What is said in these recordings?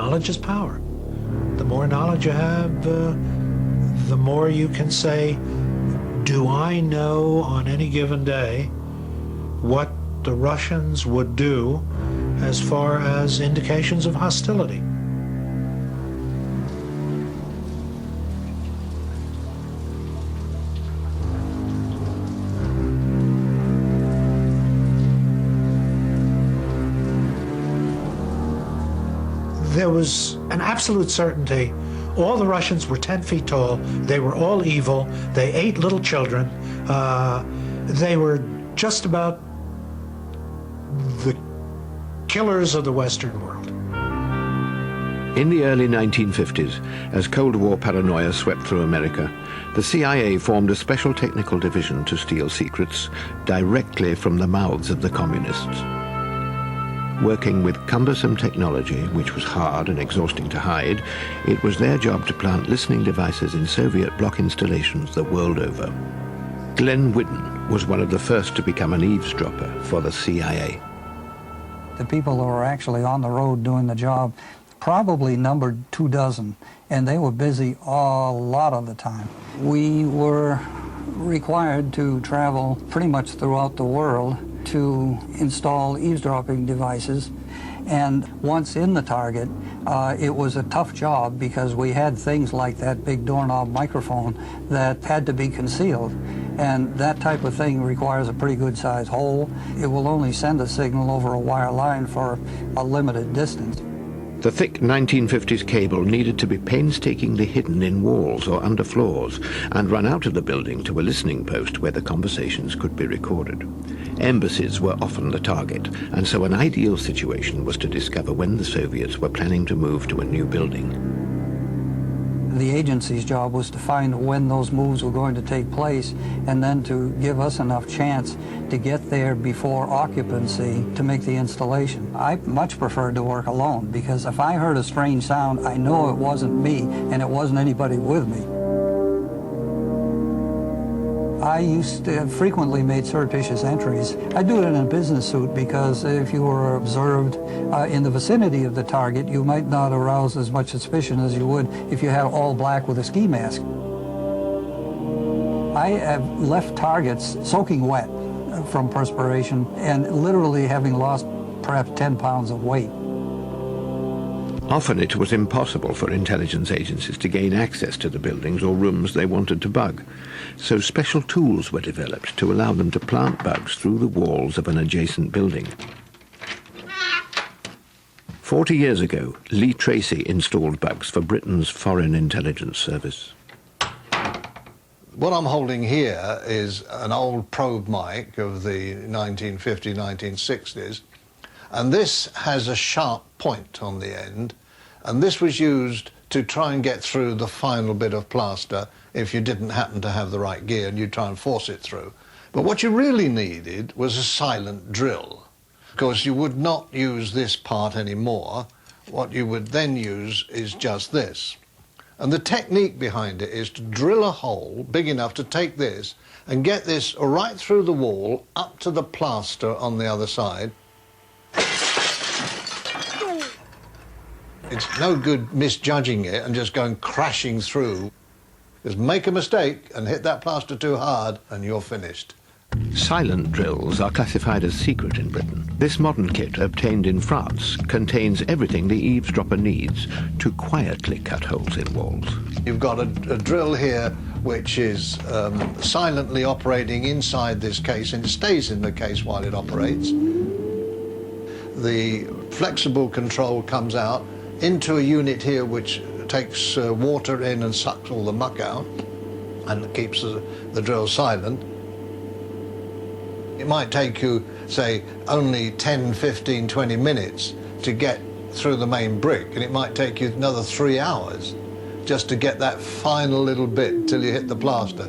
knowledge is power. The more knowledge you have, the more you can say, do I know on any given day what the Russians would do as far as indications of hostility? There was an absolute certainty. All the Russians were 10 feet tall. They were all evil. They ate little children. They were just about the killers of the Western world. In the early 1950s, as Cold War paranoia swept through America, the CIA formed a special technical division to steal secrets directly from the mouths of the communists. Working with cumbersome technology, which was hard and exhausting to hide, it was their job to plant listening devices in Soviet bloc installations the world over. Glenn Whitten was one of the first to become an eavesdropper for the CIA. The people who were actually on the road doing the job probably numbered 24, and they were busy a lot of the time. We were required to travel pretty much throughout the world to install eavesdropping devices, and once in the target, it was a tough job because we had things like that big doorknob microphone that had to be concealed, and that type of thing requires a pretty good sized hole. It will only send a signal over a wire line for a limited distance. The thick 1950s cable needed to be painstakingly hidden in walls or under floors and run out of the building to a listening post where the conversations could be recorded. Embassies were often the target, and so an ideal situation was to discover when the Soviets were planning to move to a new building. The agency's job was to find when those moves were going to take place and then to give us enough chance to get there before occupancy to make the installation. I much preferred to work alone because if I heard a strange sound, I know it wasn't me and it wasn't anybody with me. I used to frequently made surreptitious entries. I do it in a business suit because if you were observed in the vicinity of the target, you might not arouse as much suspicion as you would if you had all black with a ski mask. I have left targets soaking wet from perspiration and literally having lost perhaps 10 pounds of weight. Often it was impossible for intelligence agencies to gain access to the buildings or rooms they wanted to bug, so special tools were developed to allow them to plant bugs through the walls of an adjacent building. 40 years ago, Lee Tracy installed bugs for Britain's Foreign Intelligence Service. What I'm holding here is an old probe mic of the 1950s, 1960s, and this has a sharp point on the end, and this was used to try and get through the final bit of plaster if you didn't happen to have the right gear and you try and force it through. But what you really needed was a silent drill, because you would not use this part anymore. What you would then use is just this. And the technique behind it is to drill a hole big enough to take this and get this right through the wall up to the plaster on the other side. It's no good misjudging it and just going crashing through. Just make a mistake and hit that plaster too hard and you're finished. Silent drills are classified as secret in Britain. This modern kit, obtained in France, contains everything the eavesdropper needs to quietly cut holes in walls. You've got a drill here which is silently operating inside this case, and it stays in the case while it operates. The flexible control comes out into a unit here which takes water in and sucks all the muck out and keeps the drill silent. It might take you, say, only 10, 15, 20 minutes to get through the main brick, and it might take you another 3 hours just to get that final little bit till you hit the plaster.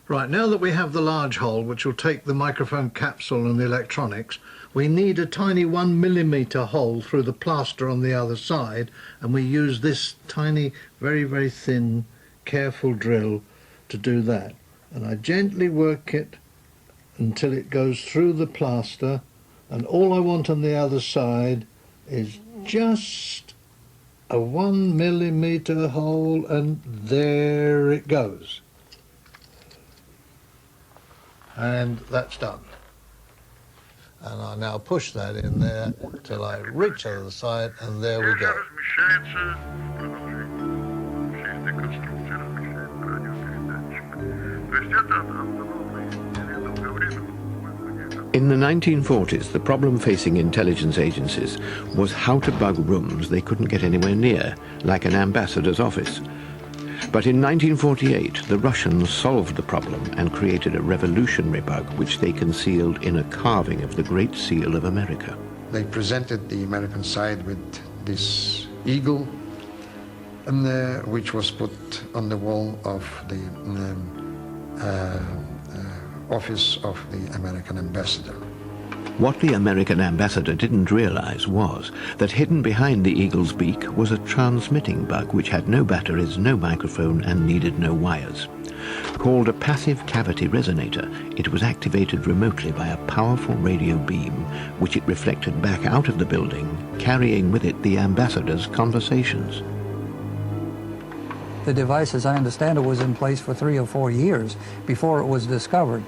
Right, now that we have the large hole, which will take the microphone capsule and the electronics, we need a tiny 1 millimeter hole through the plaster on the other side, and we use this tiny, very, very thin, careful drill to do that. And I gently work it until it goes through the plaster, and all I want on the other side is just a 1 millimeter hole, and there it goes. And that's done. And I now push that in there till I reach the other side, and there we go. In the 1940s, the problem facing intelligence agencies was how to bug rooms they couldn't get anywhere near, like an ambassador's office. But in 1948, the Russians solved the problem and created a revolutionary bug which they concealed in a carving of the Great Seal of America. They presented the American side with this eagle, and, which was put on the wall of the office of the American ambassador. What the American ambassador didn't realize was that hidden behind the eagle's beak was a transmitting bug which had no batteries, no microphone, and needed no wires. Called a passive cavity resonator, it was activated remotely by a powerful radio beam which it reflected back out of the building, carrying with it the ambassador's conversations. The device, as I understand it, was in place for 3 or 4 years before it was discovered.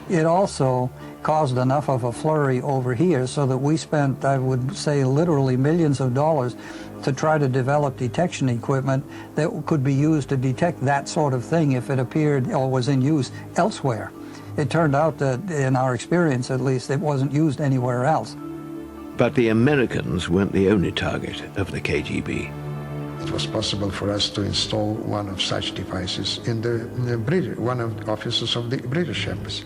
It also caused enough of a flurry over here so that we spent, I would say, literally millions of dollars to try to develop detection equipment that could be used to detect that sort of thing if it appeared or was in use elsewhere. It turned out that, in our experience at least, it wasn't used anywhere else. But the Americans weren't the only target of the KGB. It was possible for us to install one of such devices in one of the offices of the British Embassy.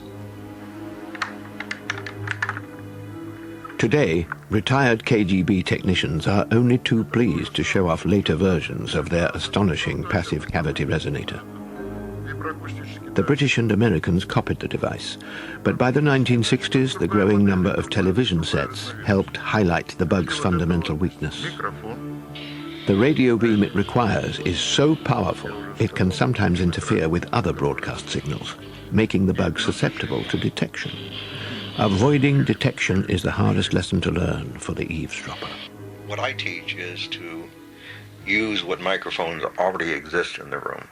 Today, retired KGB technicians are only too pleased to show off later versions of their astonishing passive cavity resonator. The British and Americans copied the device, but by the 1960s, the growing number of television sets helped highlight the bug's fundamental weakness. The radio beam it requires is so powerful, it can sometimes interfere with other broadcast signals, making the bug susceptible to detection. Avoiding detection is the hardest lesson to learn for the eavesdropper. What I teach is to use what microphones already exist in the room.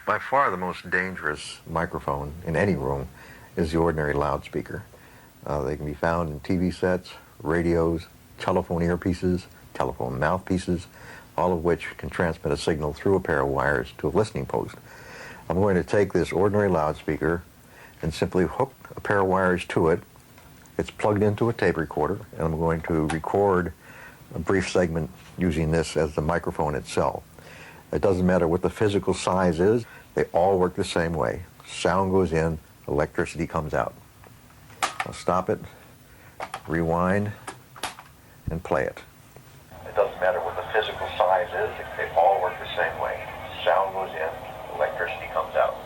By far the most dangerous microphone in any room is the ordinary loudspeaker. They can be found in TV sets, radios, telephone earpieces, telephone mouthpieces, all of which can transmit a signal through a pair of wires to a listening post. I'm going to take this ordinary loudspeaker and simply hook a pair of wires to it. It's plugged into a tape recorder, and I'm going to record a brief segment using this as the microphone itself. It doesn't matter what the physical size is, they all work the same way. Sound goes in, electricity comes out. I'll stop it, rewind, and play it. It doesn't matter what the physical size is, they all work the same way. Sound goes in, electricity comes out.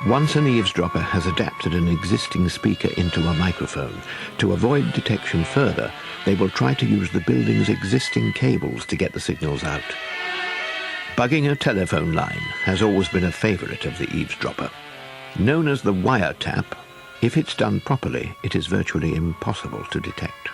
Once an eavesdropper has adapted an existing speaker into a microphone, to avoid detection further, they will try to use the building's existing cables to get the signals out. Bugging a telephone line has always been a favorite of the eavesdropper. Known as the wiretap, if it's done properly, it is virtually impossible to detect.